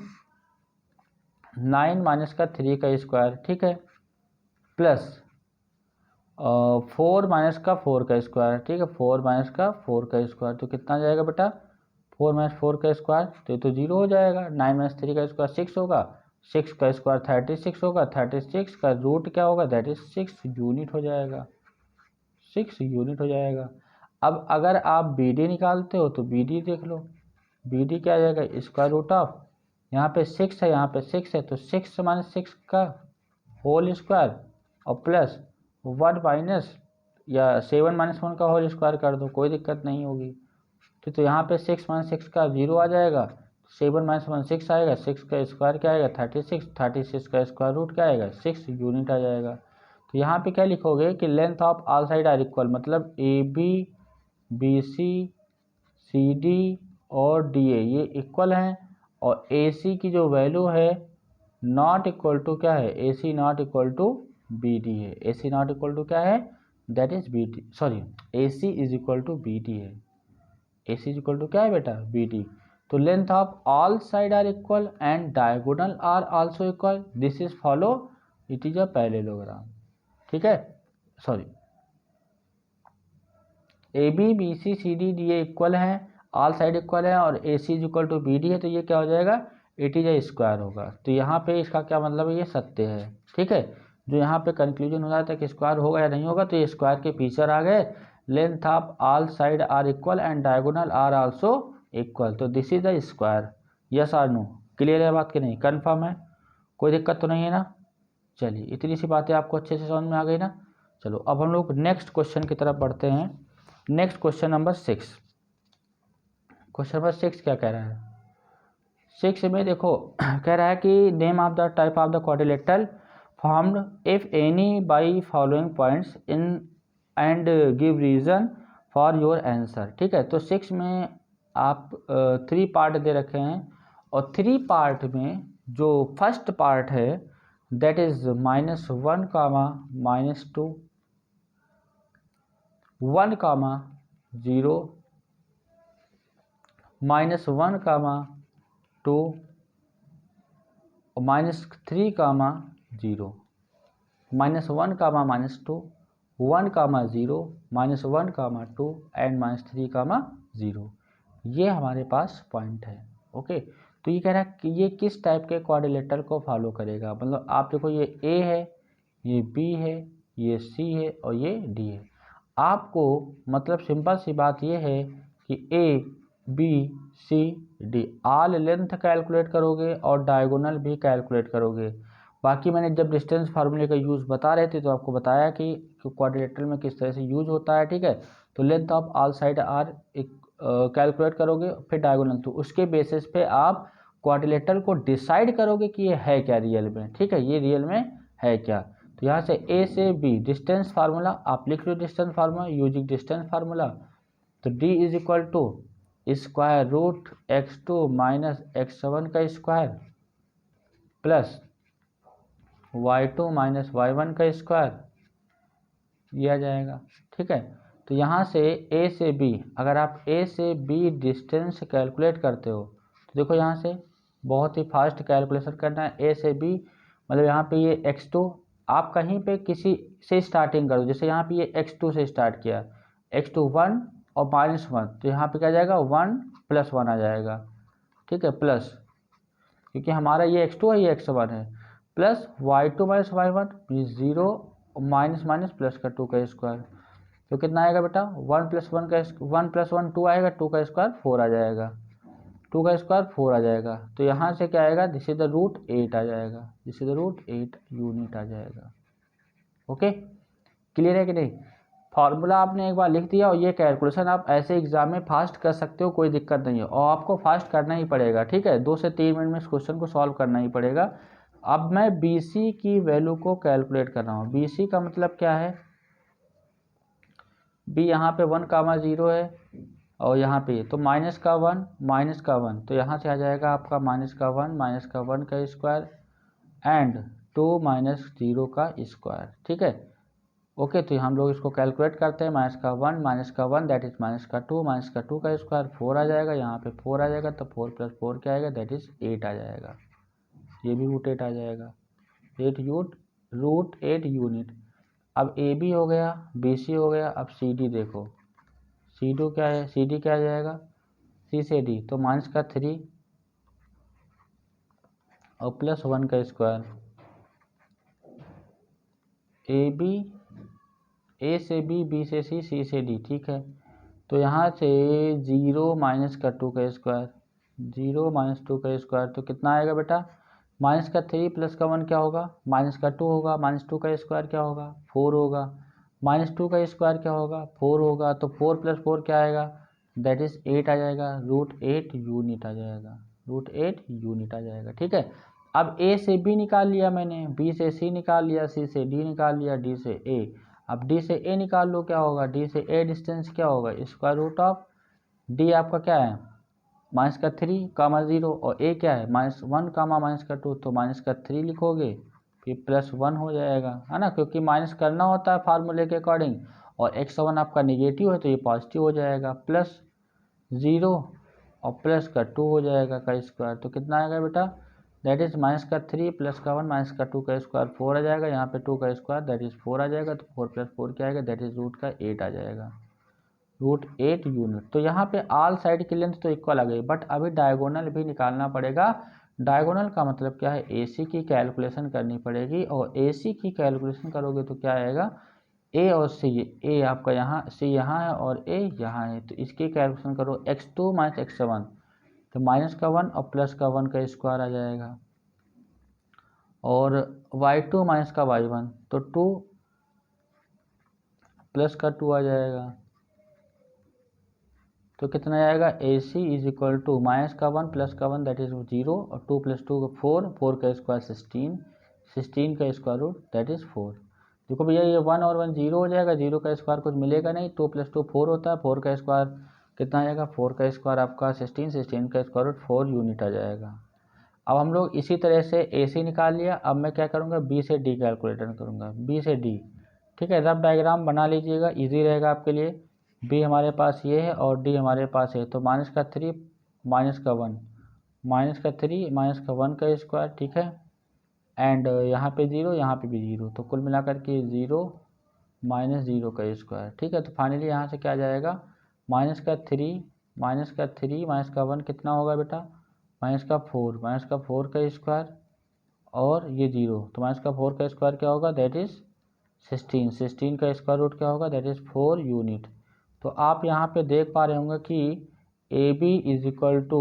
माइनस का 3 का स्क्वायर, ठीक है, प्लस 4 माइनस का 4 का स्क्वायर। ठीक है, 4 माइनस का 4 का स्क्वायर, तो कितना जाएगा बेटा, 4 माइनस 4 का स्क्वायर, तो 0 हो जाएगा। 9 माइनस 3 का स्क्वायर 6 होगा, 6 का स्क्वायर 36 होगा, 36 का रूट क्या होगा, दैट इज 6 यूनिट हो जाएगा, 6 यूनिट हो जाएगा। अब अगर आप बी डी निकालते हो तो बी डी देख लो, बी डी क्या आ जाएगा, स्क्वायर रूट ऑफ, यहाँ पे 6 है, यहाँ पे 6 है, तो 6 माइनस 6 का होल स्क्वायर और प्लस 1 माइनस या 7 माइनस 1 का होल स्क्वायर कर दो, कोई दिक्कत नहीं होगी। तो यहाँ पे 6 माइनस 6 का 0 आ जाएगा, 7 माइनस 1 6 आएगा, 6 का स्क्वायर क्या आएगा 36, 36 का स्क्वायर रूट क्या आएगा 6 यूनिट आ जाएगा। तो यहाँ पे क्या लिखोगे कि length of all side are equal, मतलब A B, B C, C D और डी ए ये इक्वल हैं, और ए सी की जो वैल्यू है नॉट इक्वल टू क्या है, A C not equal to B D है, A C not equal to क्या है, that is B D, sorry A C is equal to B D है, A C is equal to क्या है बेटा, B D. तो length of all side are equal and diagonal are also equal, this is follow, it is a parallelogram. ठीक है, sorry A B B C C D D A equal हैं, all side equal है, और A C is equal to B D है, तो ये क्या हो जाएगा, इट इज ए स्क्वायर होगा। तो यहाँ पे इसका क्या मतलब है, ये सत्य है। ठीक है, जो यहाँ पे कंक्लूजन हो जाता है कि स्क्वायर होगा या नहीं होगा, तो ये स्क्वायर के फीचर आ गए। Length of all side are equal and diagonal are also equal, तो this is the square. Yes or no, clear है बात कि नहीं, कन्फर्म है, कोई दिक्कत तो नहीं है ना। चलिए इतनी सी बातें आपको अच्छे से समझ में आ गई ना। चलो अब हम लोग नेक्स्ट क्वेश्चन की तरफ बढ़ते हैं। Next question number 6। Question number 6 क्या कह रहा है? 6 में देखो कह रहा है कि name of the type of the quadrilateral formed if any by following points in and give reason for your answer. ठीक है, तो 6 में आप 3 पार्ट दे रखे हैं, और 3 पार्ट में जो फर्स्ट पार्ट है दैट इज -1, -2, 1, 0, -1, -2 और -3, -0, -1, -2, 1, -0, -1, -2 एंड -3, 0, ये हमारे पास पॉइंट है। ओके, तो ये कह रहा है कि ये किस टाइप के क्वाड्रिलेटरल को फॉलो करेगा। मतलब आप देखो ये ए है, ये बी है, ये सी है और ये डी है। आपको मतलब सिंपल सी बात ये है कि A B C D all length calculate करोगे और डायगोनल भी कैलकुलेट करोगे। बाकी मैंने जब डिस्टेंस फार्मूले का यूज़ बता रहे थे तो आपको बताया कि क्वाड्रिलेटरल में किस तरह से यूज होता है। ठीक है, तो length of all side are calculate करोगे, फिर डायगोनल, तो उसके बेसिस पे आप क्वाड्रिलेटरल को डिसाइड करोगे कि ये है क्या रियल में। ठीक है, ये रियल में है क्या। तो यहाँ से ए से बी डिस्टेंस फार्मूला आप लिख लो, distance formula using distance formula, तो D is equal to square root x2 minus x7 का square plus y2 minus y1 का स्क्वायर, ये आ जाएगा। ठीक है, तो यहाँ से ए से बी, अगर आप ए से बी डिस्टेंस कैलकुलेट करते हो तो देखो यहाँ से बहुत ही फास्ट कैलकुलेशन करना है। ए से बी मतलब यहाँ पे ये x2, आप कहीं पे किसी से स्टार्टिंग करो, जैसे यहाँ पे ये x2 से स्टार्ट किया, x2 1 और -1, तो यहाँ पे क्या जाएगा 1 + 1 आ जाएगा। ठीक है, प्लस, क्योंकि हमारा ये x2 है ये x1 है, plus y2 minus y1 0 minus minus plus का 2 का स्क्वायर, तो कितना आएगा बेटा 1 + 1 का 1 + 1 2 आएगा, 2 का स्क्वायर 4 आ जाएगा, 2 का स्क्वायर 4 आ जाएगा। तो यहाँ से क्या आएगा, दिस इज द रूट 8 आ जाएगा, this is the root 8 unit आ जाएगा। ओके, क्लियर है कि नहीं। फार्मूला आपने एक बार लिख दिया और ये कैलकुलेशन आप ऐसे एग्जाम में फास्ट कर सकते हो, कोई दिक्कत नहीं है, और आपको फास्ट करना ही पड़ेगा। ठीक है, 2 से 3 मिनट में इस क्वेश्चन को सॉल्व करना ही पड़ेगा। अब मैं BC की वैल्यू को कैलकुलेट कर रहा हूँ। BC का मतलब क्या है, B यहाँ पे 1, 0 है और यहाँ पे तो -1 -1, तो यहाँ से आ जाएगा आपका -1 -1 का स्क्वायर एंड 2 - 0 का स्क्वायर। ठीक है, ओके, तो हम लोग इसको कैलकुलेट करते हैं। -1 दैट इज -2 का स्क्वायर 4 आ जाएगा, यहाँ पे 4 आ जाएगा, तो 4 + 4 क्या आएगा, दैट इज 8 आ जाएगा, ये भी रूट 8 आ जाएगा, रूट 8 यूनिट। अब ए बी हो गया, बी सी हो गया, अब सी डी देखो, सी डी क्या है, सी डी क्या आ जाएगा, सी से डी तो -3 और +1 का स्क्वायर, ए बी, ए से बी, बी से सी, सी से डी। ठीक है, तो यहाँ से 0 - 2 का स्क्वायर, 0 - 2 का स्क्वायर, तो कितना आएगा बेटा, -3 + 1 क्या होगा, -2 होगा, -2 का स्क्वायर क्या होगा, 4 होगा, -2 का स्क्वायर क्या होगा, 4 होगा, तो 4 + 4 क्या आएगा, दैट इज 8 आ जाएगा, रूट 8 यूनिट आ जाएगा, रूट 8 यूनिट आ जाएगा। ठीक है, अब ए से बी निकाल लिया मैंने, बी से सी निकाल लिया, सी से डी निकाल लिया, डी से ए, अब डी से ए निकाल लो, क्या होगा, डी से ए डिस्टेंस क्या होगा, स्क्वायर रूट ऑफ डी आपका क्या है -3, 0 और ए क्या है -1, -2, तो -3 लिखोगे, फिर +1 हो जाएगा, है ना, क्योंकि माइनस करना होता है फार्मूले के अकॉर्डिंग, और x1 आपका नेगेटिव है तो ये पॉजिटिव हो जाएगा, +0 और प्लस का 2 हो जाएगा का स्क्वायर, तो कितना आएगा बेटा, दैट इज -3 + 1 -2 का स्क्वायर 4 आ जाएगा, यहाँ पे 2 का स्क्वायर दैट इज 4 आ जाएगा, तो 4 + 4 क्या आएगा, दैट इज रूट का 8 आ जाएगा, रूट 8 यूनिट। तो यहाँ पे ऑल साइड की लेंथ तो इक्वल आ गई, बट अभी डायगोनल भी निकालना पड़ेगा। डायगोनल का मतलब क्या है, AC की कैलकुलेशन करनी पड़ेगी, और AC की कैलकुलेशन करोगे तो क्या आएगा, A और C, A आपका यहाँ, C यहाँ है और A यहाँ है, तो इसकी कैलकुलेशन करो x2 माइनस x7, तो माइनस का 1 और प्लस का 1 का स्क्वायर आ जाएगा, और y2 माइनस का y1, तो 2 प्लस का 2 आ जाएगा, तो कितना आएगा, AC is equal to minus का 1 प्लस का 1 दैट इज 0, और 2 प्लस 2 का 4, 4 का स्क्वायर 16, 16 का स्क्वायर रूट दैट इज 4। देखो भैया ये 1 और 1 0 हो जाएगा, 0 का स्क्वायर कुछ मिलेगा नहीं, 2 प्लस 2 4 होता है, 4 का स्क्वायर कितना आएगा, 4 का स्क्वायर आपका 16, 16 का स्क्वायर रूट 4 यूनिट आ जाएगा। अब हम लोग इसी तरह से AC निकाल लिया, अब मैं क्या करूँगा, B से D कैलकुलेटर करूँगा, B से D, ठीक है, रफ डायग्राम बना लीजिएगा, ईजी रहेगा आपके लिए। B हमारे पास ये है और D हमारे पास है, तो माइनस का 3 माइनस का 1, माइनस का 3 माइनस का 1 का स्क्वायर, ठीक है, एंड यहाँ पे 0, यहाँ पे भी 0, तो कुल मिलाकर के 0 माइनस 0 का स्क्वायर, ठीक है। तो फाइनली यहाँ से क्या आ जाएगा, माइनस का 3 माइनस का 3 माइनस का 1 कितना होगा बेटा, माइनस का 4, माइनस का 4 का स्क्वायर, और ये 0, तो माइनस का 4 का स्क्वायर क्या होगा, दैट इज़ 16, 16 का स्क्वायर रूट क्या होगा, दैट इज़ 4 यूनिट। तो आप यहाँ पे देख पा रहे होंगे कि AB is equal to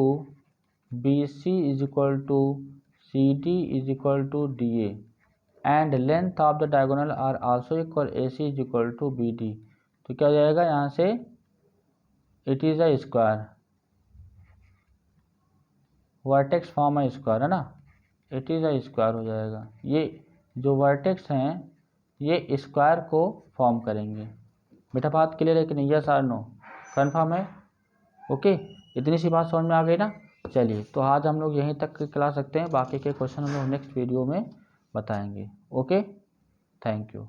BC is equal to CD is equal to DA and length of the diagonal are also equal, AC is equal to BD। तो क्या हो जाएगा यहाँ से, it is a square, vertex form a square है ना, it is a square हो जाएगा। ये जो वर्टेक्स हैं ये स्क्वायर को फॉर्म करेंगे। बेटा बात क्लियर है कि नहीं, यस और नो, कन्फर्म है, ओके, इतनी सी बात समझ में आ गई ना। चलिए तो आज हम लोग यहीं तक क्लास रखते हैं, बाकी के क्वेश्चन हम लोग नेक्स्ट वीडियो में बताएंगे। Okay, thank you.